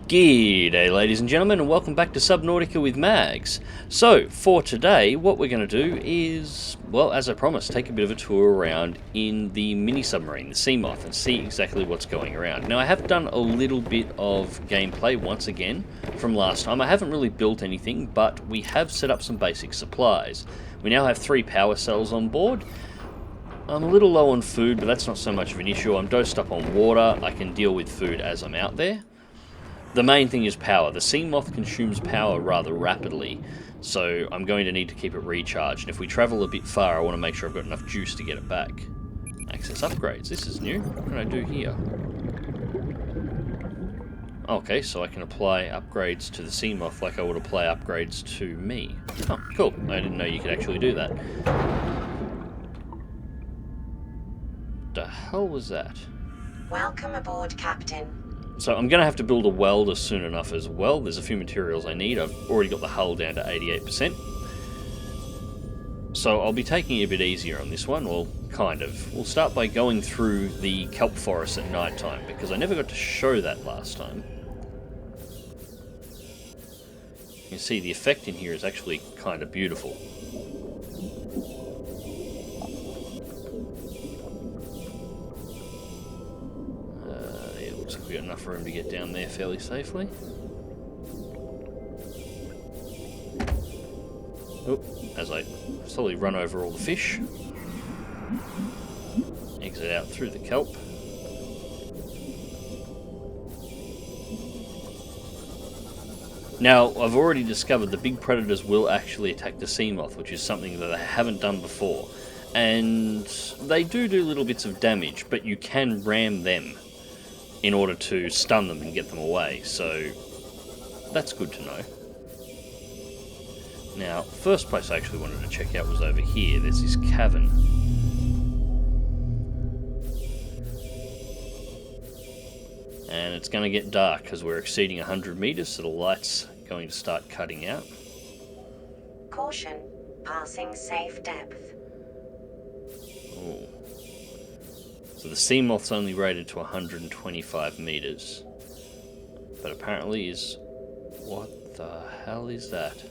G'day ladies and gentlemen, and welcome back to Subnautica with Mags. So, for today, what we're going to do is, well, as I promised, take a bit of a tour around in the mini-submarine, the Seamoth, and see exactly what's going around. Now, I have done a little bit of gameplay once again from last time. I haven't really built anything, but we have set up some basic supplies. We now have 3 power cells on board. I'm a little low on food, but that's not so much of an issue. I'm dosed up on water. I can deal with food as I'm out there. The main thing is power. The Seamoth consumes power rather rapidly, so I'm going to need to keep it recharged. And if we travel a bit far, I want to make sure I've got enough juice to get it back. Access upgrades. This is new. What can I do here? Okay, so I can apply upgrades to the Seamoth like I would apply upgrades to me. Oh, cool. I didn't know you could actually do that. The hell was that? Welcome aboard, Captain. So I'm going to have to build a welder soon enough as well. There's a few materials I need. I've already got the hull down to 88%. So I'll be taking it a bit easier on this one, well, kind of. We'll start by going through the kelp forest at night time, because I never got to show that last time. You can see the effect in here is actually kind of beautiful. We've got enough room to get down there fairly safely. Oh, as I slowly run over all the fish. Exit out through the kelp. Now, I've already discovered the big predators will actually attack the Seamoth, which is something that I haven't done before. And they do little bits of damage, but you can ram them in order to stun them and get them away, so that's good to know. Now, first place I actually wanted to check out was over here. There's this cavern. And it's going to get dark because we're exceeding 100 meters, so the light's going to start cutting out. Caution, passing safe depth. Ooh. So the Seamoth's only rated to 125 meters, but apparently is... what the hell is that?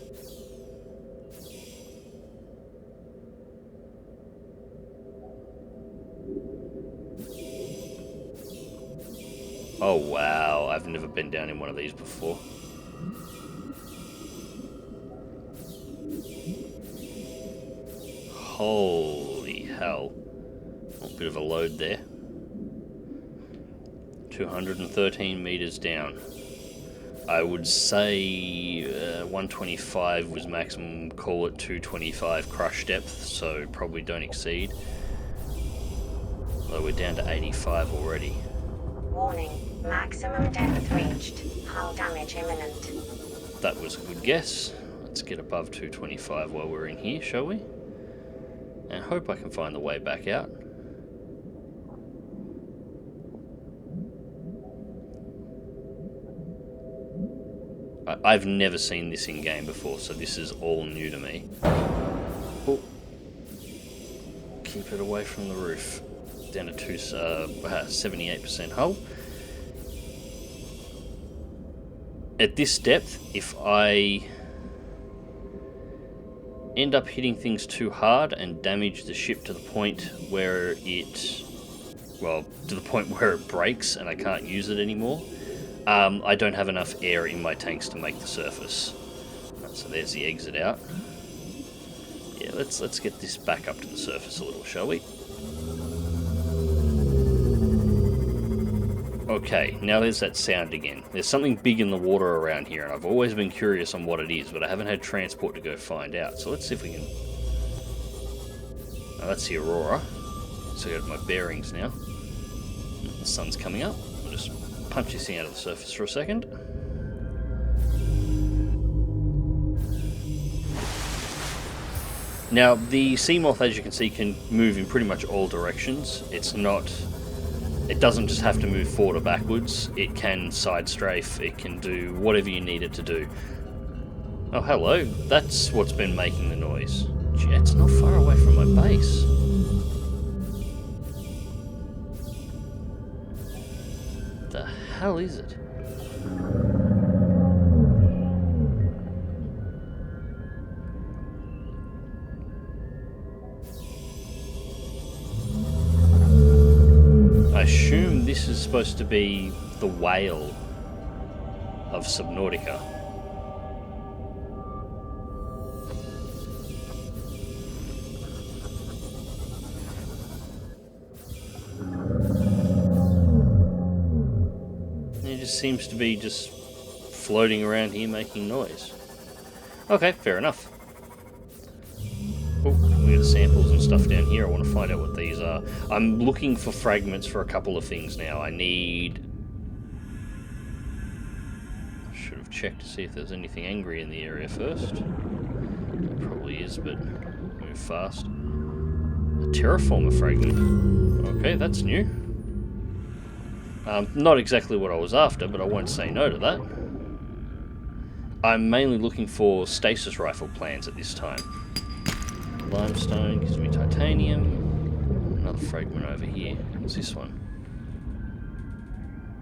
Oh wow, I've never been down in one of these before. Holy hell. A bit of a load there. 213 meters down. I would say 125 was maximum, call it 225 crush depth, so probably don't exceed. Although we're down to 85 already. Warning, maximum depth reached. Hull damage imminent. That was a good guess. Let's get above 225 while we're in here, shall we? And hope I can find the way back out. I've never seen this in game before, so this is all new to me. Oh. Keep it away from the roof. Down to 78% hull. At this depth, if I end up hitting things too hard and damage the ship to the point where it... well, to the point where it breaks and I can't use it anymore, I don't have enough air in my tanks to make the surface. So there's the exit out. Yeah, let's get this back up to the surface a little, shall we? Okay, now there's that sound again. There's something big in the water around here, and I've always been curious on what it is, but I haven't had transport to go find out. So let's see if we can... oh, that's the Aurora. So I got my bearings now. The sun's coming up. I'll just punch this thing out of the surface for a second. Now, the Seamoth, as you can see, can move in pretty much all directions. It doesn't just have to move forward or backwards. It can side strafe. It can do whatever you need it to do. Oh, hello. That's what's been making the noise. Gee, it's not far away from my base. The hell is it? supposed to be the whale of Subnautica. It just seems to be just floating around here making noise. Okay, fair enough. Oh, we got samples and stuff down here. I want to find out what these are. I'm looking for fragments for a couple of things now. I should have checked to see if there's anything angry in the area first. Probably is, but move fast. A terraformer fragment. Okay, that's new. Not exactly what I was after, but I won't say no to that. I'm mainly looking for stasis rifle plans at this time. Limestone gives me titanium. Another fragment over here. What's this one?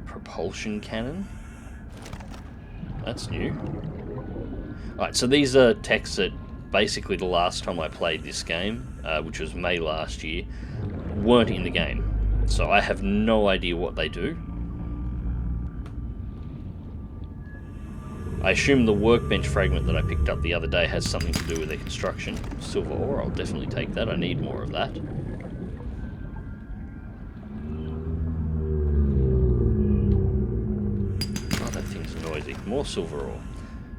Propulsion cannon. That's new. Alright, so these are techs that basically the last time I played this game, which was May last year, weren't in the game. So I have no idea what they do. I assume the workbench fragment that I picked up the other day has something to do with their construction. Silver ore, I'll definitely take that. I need more of that. Oh, that thing's noisy. More silver ore.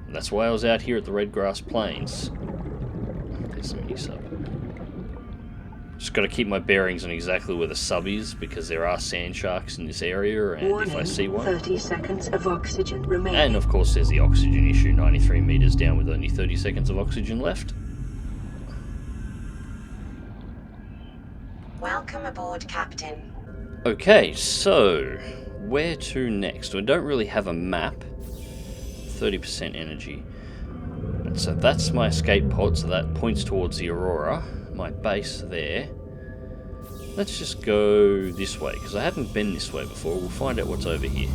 And that's why I was out here at the Red Grass Plains. There's some new sub. Just got to keep my bearings on exactly where the sub is, because there are sand sharks in this area, and Warning, if I see one... 30 seconds of oxygen remaining. And of course there's the oxygen issue, 93 meters down with only 30 seconds of oxygen left. Welcome aboard, Captain. Okay, so where to next? We don't really have a map. 30% energy. And so that's my escape pod, so that points towards the Aurora. My base there. Let's just go this way, because I haven't been this way before. We'll find out what's over here.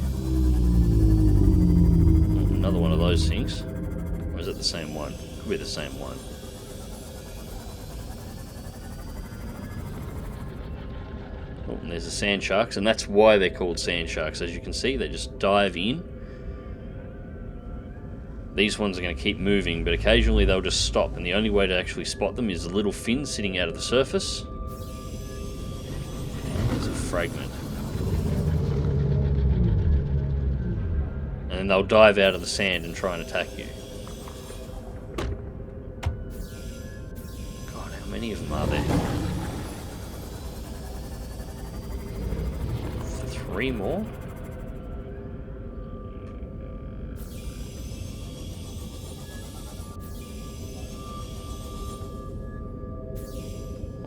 Another one of those things. Or is it the same one? Could be the same one. Oh, and there's the sand sharks, and that's why they're called sand sharks. As you can see, they just dive in. These ones are going to keep moving, but occasionally they'll just stop, and the only way to actually spot them is the little fin sitting out of the surface. There's a fragment. And then they'll dive out of the sand and try and attack you. God, how many of them are there? 3 more?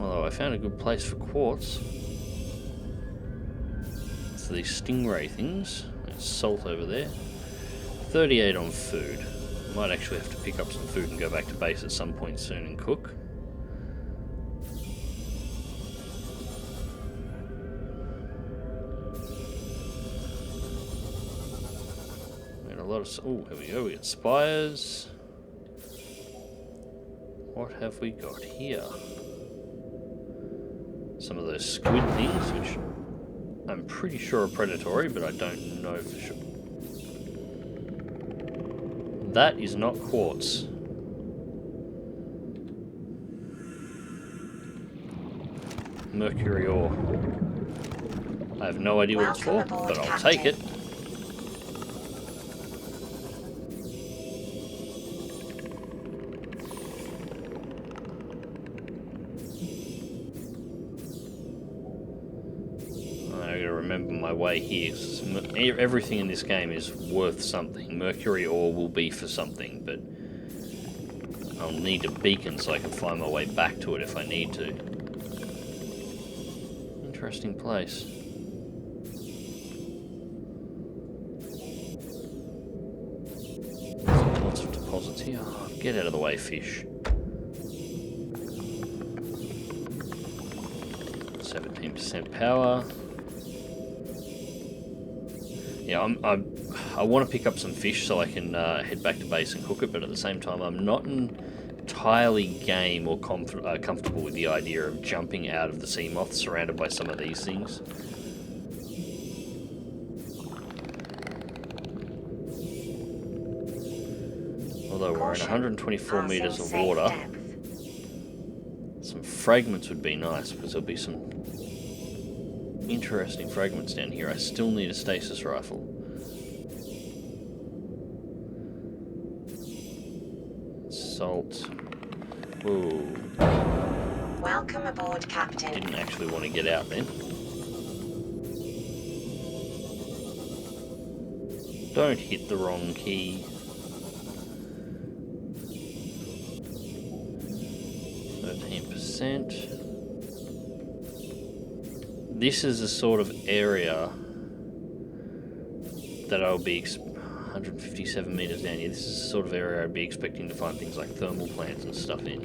Although I found a good place for quartz. So these stingray things. There's salt over there. 38 on food. Might actually have to pick up some food and go back to base at some point soon and cook. And a lot of... Oh, here we go. We got spires. What have we got here? Some of those squid things, which I'm pretty sure are predatory, but I don't know for sure. That is not quartz. Mercury ore. I have no idea what it's for, but I'll take it. Remember my way here. Everything in this game is worth something. Mercury ore will be for something, but I'll need a beacon so I can find my way back to it if I need to. Interesting place. Lots of deposits here. Oh, get out of the way, fish. 17% power. Yeah, I want to pick up some fish so I can head back to base and cook it, but at the same time I'm not entirely game or comfortable with the idea of jumping out of the Seamoth surrounded by some of these things. Although we're in Caution. 124 Passing meters of safe water. depth. Some fragments would be nice, because there'll be some interesting fragments down here. I still need a stasis rifle. Salt. Whoa. Welcome aboard, Captain. Didn't actually want to get out then. Don't hit the wrong key. 13%. This is the sort of area that I'll be 157 meters down here. This is the sort of area I'd be expecting to find things like thermal plants and stuff in.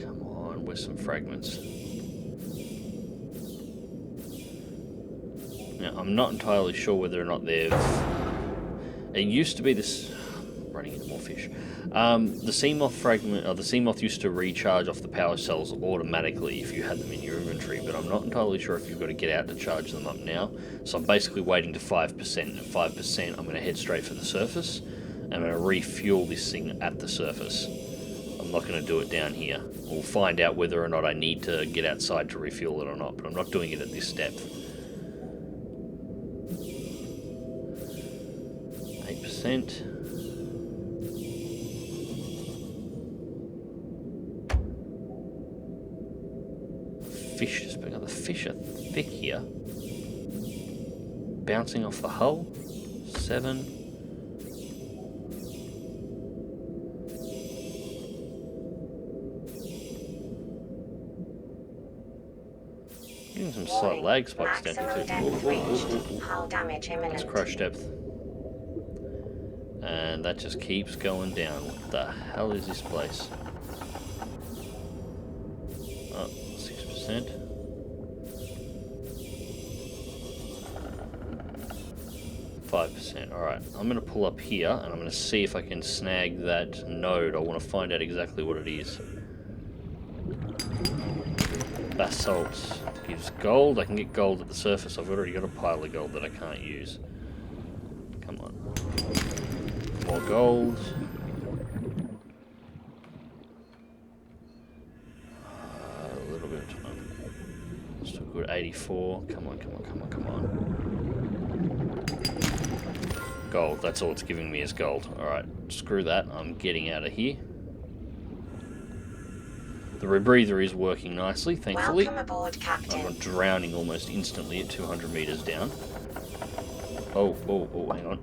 Come on, where's some fragments? Now, I'm not entirely sure whether or not they've... It used to be this... running into more fish. The Seamoth fragment, the Seamoth used to recharge off the power cells automatically if you had them in your inventory, but I'm not entirely sure if you've got to get out to charge them up now. So I'm basically waiting to 5%. At 5%, I'm going to head straight for the surface. I'm going to refuel this thing at the surface. I'm not going to do it down here. We'll find out whether or not I need to get outside to refuel it or not, but I'm not doing it at this depth. 8%. Fish is bigger. The fish are thick here. Bouncing off the hull. 7. Getting some slight lag spikes down here Maximum too. depth reached. Hull damage imminent. That's crush depth. And that just keeps going down. What the hell is this place? Oh, 6%. 5%. Alright, I'm going to pull up here and I'm going to see if I can snag that node. I want to find out exactly what it is. Basalt gives gold. I can get gold at the surface. I've already got a pile of gold that I can't use. Come on. More gold. A little bit of time. Still good. 84. Come on, come on, come on, come on. Gold. That's all it's giving me is gold. Alright, screw that. I'm getting out of here. The rebreather is working nicely, thankfully. Welcome aboard, Captain. I'm drowning almost instantly at 200 meters down. Oh, oh, oh, hang on.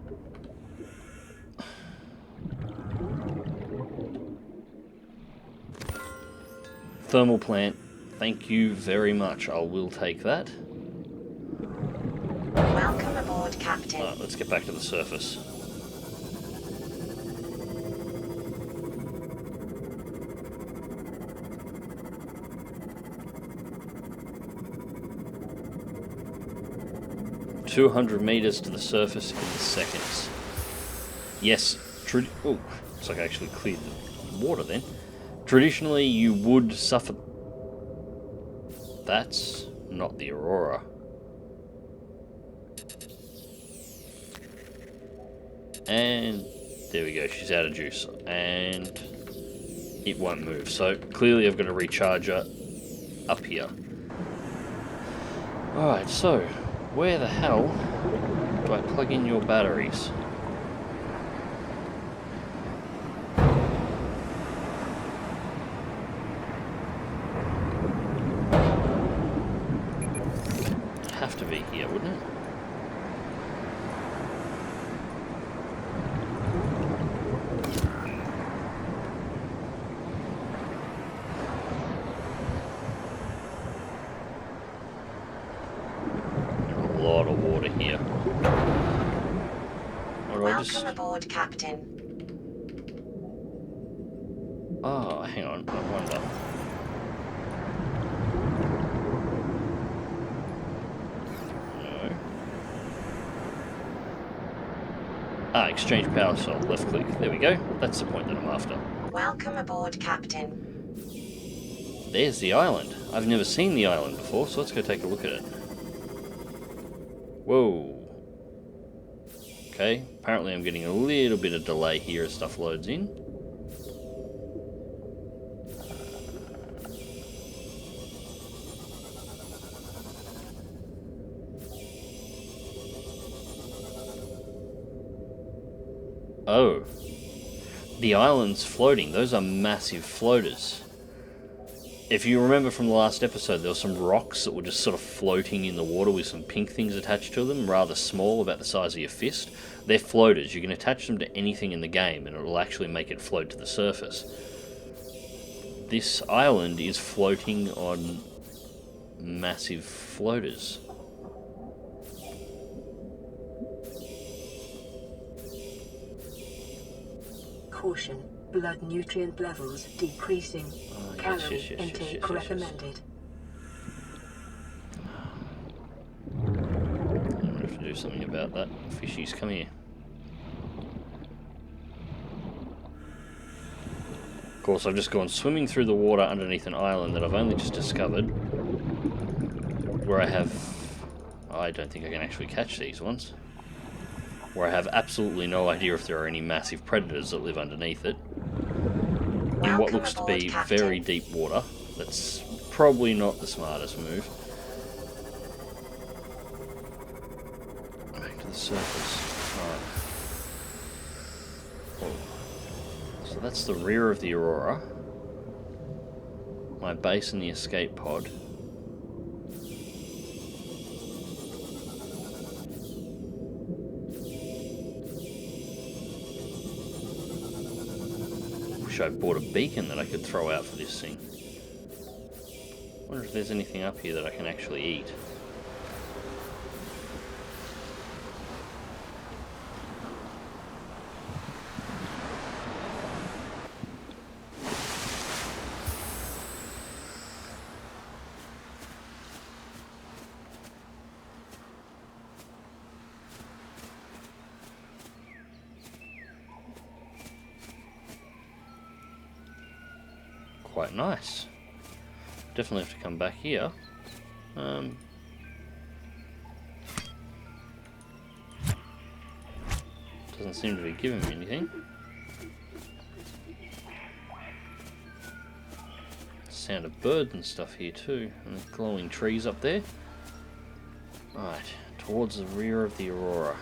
Thermal plant. Thank you very much. I will take that. Welcome aboard, Captain. Alright, let's get back to the surface. $200 meters to the surface in seconds. Yes, oh, looks like I actually cleared the water then. Traditionally, you would suffer. That's not the Aurora. And there we go, she's out of juice. And it won't move. So clearly I've got to recharge her up here. Alright, so where the hell do I plug in your batteries? It'd have to be here, wouldn't it? Here. Welcome aboard, Captain. Oh, hang on, I wonder. No. Ah, exchange power cell, left click. There we go. That's the point that I'm after. Welcome aboard, Captain. There's the island. I've never seen the island before, so let's go take a look at it. Whoa. Okay, apparently I'm getting a little bit of delay here as stuff loads in. Oh. The island's floating. Those are massive floaters. If you remember from the last episode, there were some rocks that were just sort of floating in the water with some pink things attached to them, rather small, about the size of your fist. They're floaters. You can attach them to anything in the game and it will actually make it float to the surface. This island is floating on massive floaters. Caution. Blood nutrient levels decreasing. Calorie intake recommended. I'm going to have to do something about that. Fishies, come here. Of course, I've just gone swimming through the water underneath an island that I've only just discovered, where I have... I don't think I can actually catch these ones. Where I have absolutely no idea if there are any massive predators that live underneath it. In what looks to be very deep water. That's probably not the smartest move. Back to the surface. Alright. Oh. So that's the rear of the Aurora. My base in the escape pod. I bought a beacon that I could throw out for this thing. Wonder if there's anything up here that I can actually eat. Quite nice. Definitely have to come back here. Doesn't seem to be giving me anything. Sound of birds and stuff here too, and the glowing trees up there. Right, towards the rear of the Aurora.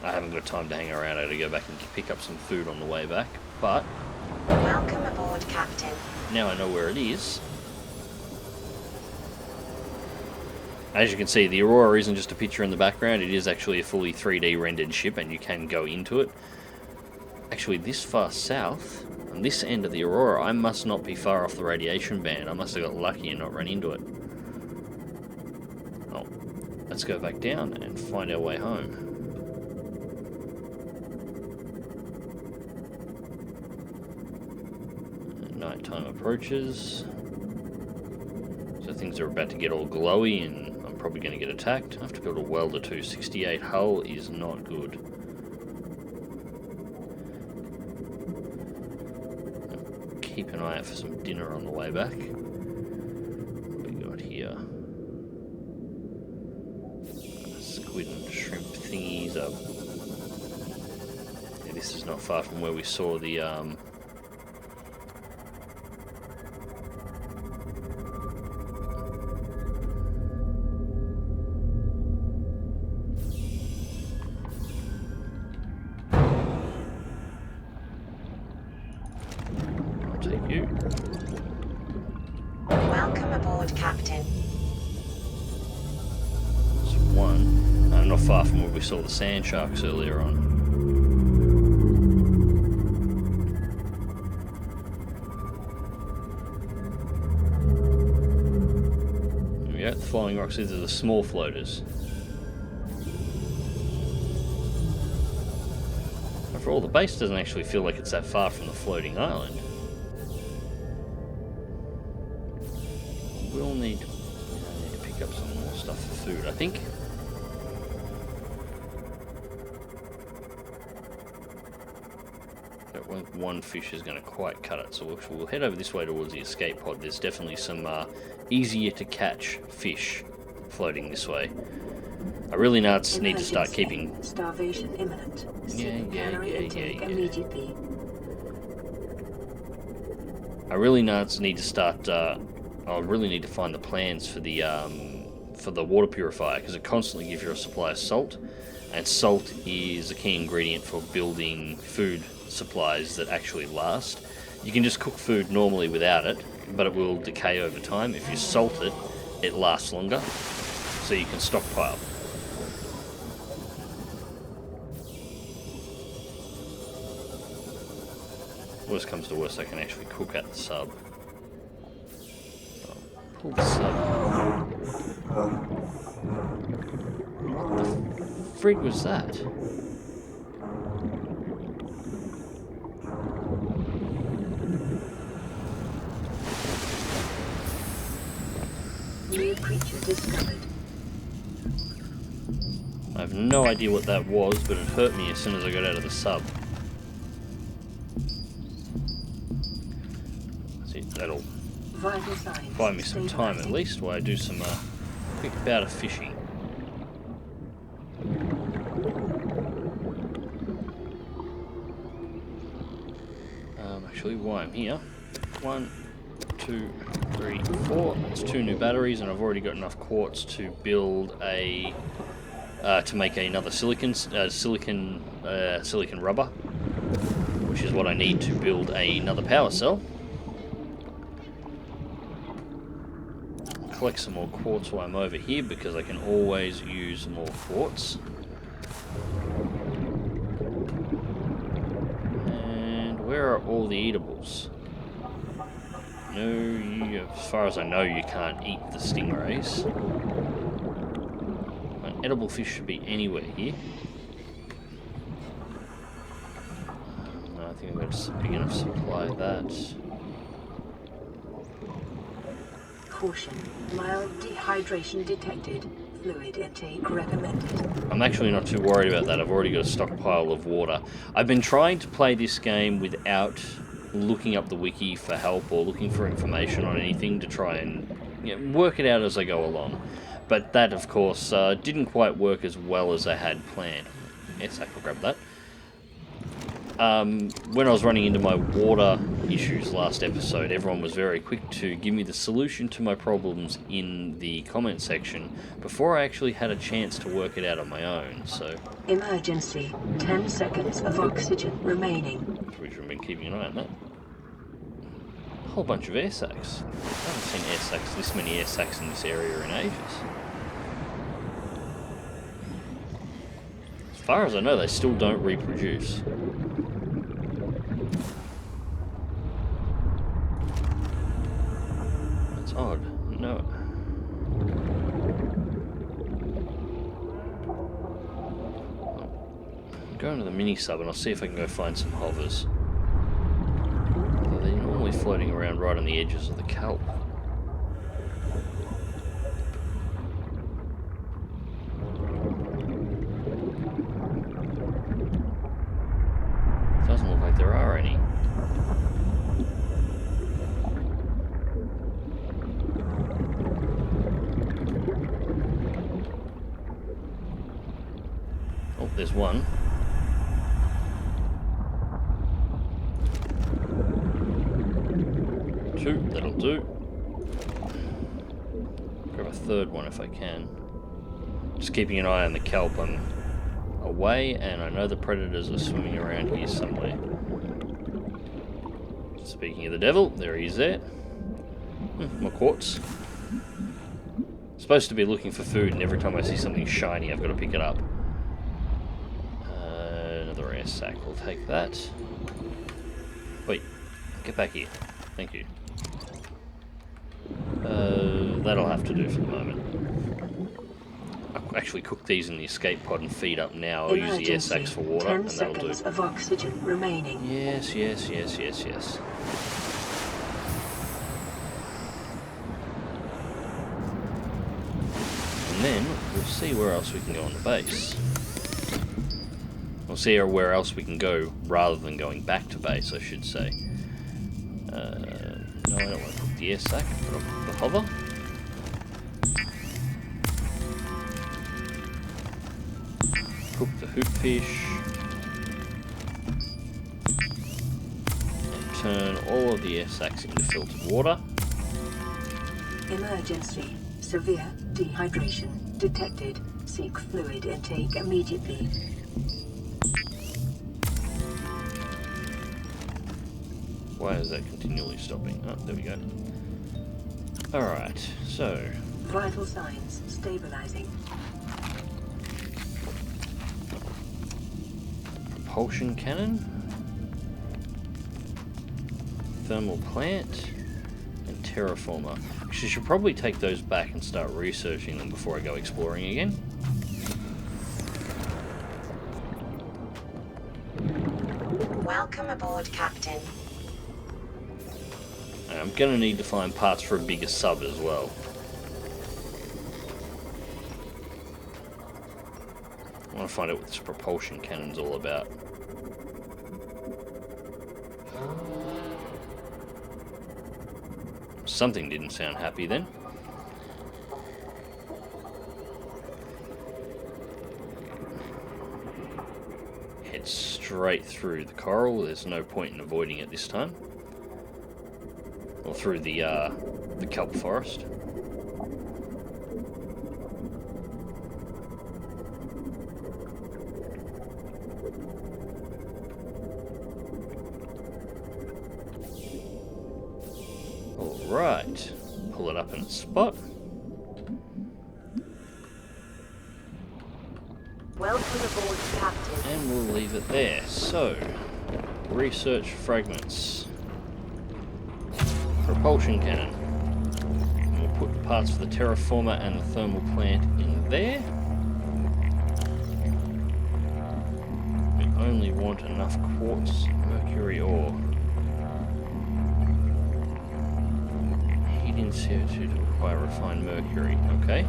I haven't got time to hang around. I gotta go back and pick up some food on the way back, but Welcome aboard, Captain. now I know where it is. As you can see, the Aurora isn't just a picture in the background, it is actually a fully 3D rendered ship and you can go into it. Actually, this far south, on this end of the Aurora, I must not be far off the radiation band. I must have got lucky and not run into it. Oh, let's go back down and find our way home. Nighttime approaches. So things are about to get all glowy and I'm probably going to get attacked. I have to build a welder too. 68 hull is not good. Keep an eye out for some dinner on the way back. What we got here? Squid and shrimp thingies up. Yeah, this is not far from where we saw the Welcome aboard, Captain. There's one. Not far from where we saw the sand sharks earlier on. There we go, the flying rocks. These are the small floaters. After all, the base doesn't actually feel like it's that far from the floating island. We'll need to pick up some more stuff for food, I think. don't think one fish is going to quite cut it, so we'll head over this way towards the escape pod. There's definitely some easier to catch fish floating this way. I really need to start keeping... Starvation imminent. Yeah. Immediately. I really need to start... I really need to find the plans for the water purifier, because it constantly gives you a supply of salt, and salt is a key ingredient for building food supplies that actually last. You can just cook food normally without it, but it will decay over time. If you salt it, it lasts longer, so you can stockpile. Worst comes to worst, I can actually cook at the sub. Pull the sub. What the frig was that? New creature discovered. I have no idea what that was, but it hurt me as soon as I got out of the sub. See, that'll buy me some time at least while I do some quick bout of fishing. Actually, why I'm here. 1, 2, 3, 4. That's 2 new batteries, and I've already got enough quartz to build a to make another silicon rubber, which is what I need to build another power cell. Collect some more quartz while I'm over here, because I can always use more quartz. And where are all the eatables? No, as far as I know, you can't eat the stingrays. An edible fish should be anywhere here. No, I think I've got a big enough supply of that. Caution. Mild dehydration detected. Fluid intake recommended. I'm actually not too worried about that. I've already got a stockpile of water. I've been trying to play this game without looking up the wiki for help or looking for information on anything to try and work it out as I go along. But that, of course, didn't quite work as well as I had planned. Yes, I can grab that. When I was running into my water issues last episode, everyone was very quick to give me the solution to my problems in the comment section before I actually had a chance to work it out on my own, so... Emergency. 10 seconds of oxygen remaining. We should have been keeping an eye on that. A whole bunch of air sacs. I haven't seen air sacs, this many air sacs in this area in ages. As far as I know, they still don't reproduce. That's odd. No. I'm going to the mini sub and I'll see if I can go find some hovers. Although they're normally floating around right on the edges of the kelp. Doesn't look like there are any. Oh, there's one. Two, that'll do. Grab a third one if I can. Just keeping an eye on the kelp. I'm away, and I know the predators are swimming around here somewhere. Speaking of the devil, there he is there. More quartz. Supposed to be looking for food, and every time I see something shiny, I've got to pick it up. Another air sac, we'll take that. Wait, get back here. Thank you. That'll have to do for the moment. I'll actually cook these in the escape pod and feed up now. I'll use the air sacs for water, and that'll do. 10 seconds of oxygen remaining. Yes, yes, yes, yes, yes. And then we'll see where else we can go on the base. We'll see where else we can go rather than going back to base, I should say. No, I don't want to cook the air sac. Put on the hover. Cook the hoop fish. And turn all of the air sacs into filtered water. Emergency. Severe dehydration detected. Seek fluid intake immediately. Why is that continually stopping? Oh, there we go. Alright, so... Vital signs stabilizing. Propulsion cannon. Thermal plant. And terraformer. Actually, I should probably take those back and start researching them before I go exploring again. Welcome aboard, Captain. I'm going to need to find parts for a bigger sub as well. I want to find out what this propulsion cannon's all about. Something didn't sound happy then. Head straight through the coral. There's no point in avoiding it this time. Or through the kelp forest. Alright, pull it up in its spot. Welcome aboard, Captain. And we'll leave it there. So, research fragments. Propulsion cannon. And we'll put the parts for the terraformer and the thermal plant in there. We only want enough quartz, mercury ore. Heating CO2 to acquire refined mercury. Okay.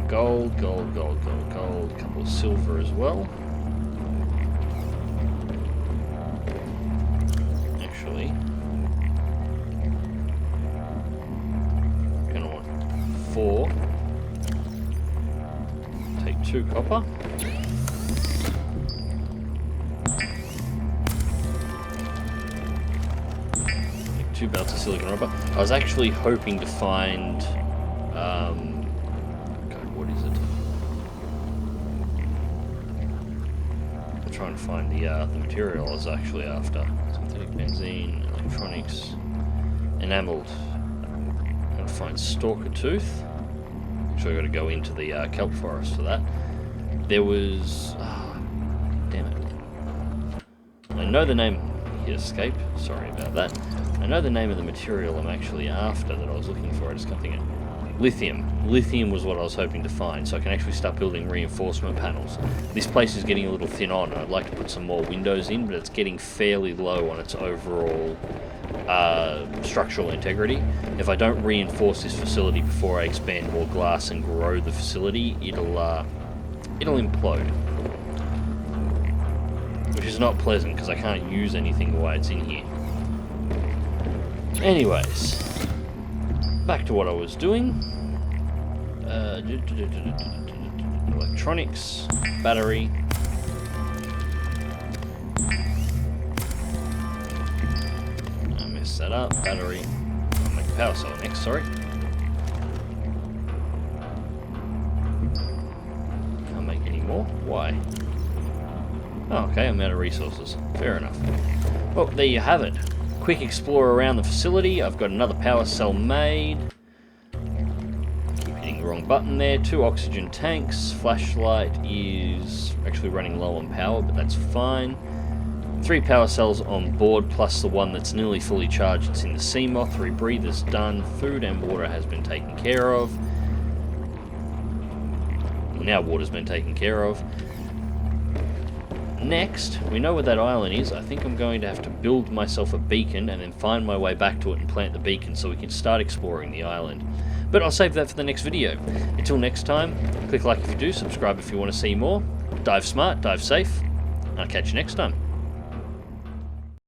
Gold, gold, gold, gold, gold. A couple of silver as well. Actually, gonna want 4. Take 2 copper. Take 2 belts of silicon rubber. I was actually hoping to find what is it? I'm trying to find the material I was actually after. Synthetic benzene, electronics, enameled. I'm going to find stalker tooth. Actually, I've got to go into the kelp forest for that. There was... damn it. I know the name... Hit escape. Sorry about that. I know the name of the material I'm actually after that I was looking for. I just can't think of it. Lithium. Lithium was what I was hoping to find, so I can actually start building reinforcement panels. This place is getting a little thin on, and I'd like to put some more windows in, but it's getting fairly low on its overall structural integrity. If I don't reinforce this facility before I expand more glass and grow the facility, it'll implode. Which is not pleasant, because I can't use anything while it's in here. Anyways, back to what I was doing. Electronics, battery. I messed that up. Battery. I'll make a power cell next, sorry. Can't make any more. Why? Oh, okay, I'm out of resources. Fair enough. Well, there you have it. Quick explore around the facility. I've got another power cell made. Keep hitting the wrong button there. 2 oxygen tanks. Flashlight is actually running low on power, but that's fine. 3 power cells on board, plus the one that's nearly fully charged. It's in the Seamoth. 3 breathers done. Food and water has been taken care of. Now water's been taken care of. Next, we know where that island is. I think I'm going to have to build myself a beacon and then find my way back to it and plant the beacon so we can start exploring the island. But I'll save that for the next video. Until next time, click like if you do, subscribe if you want to see more. Dive smart, dive safe. I'll catch you next time.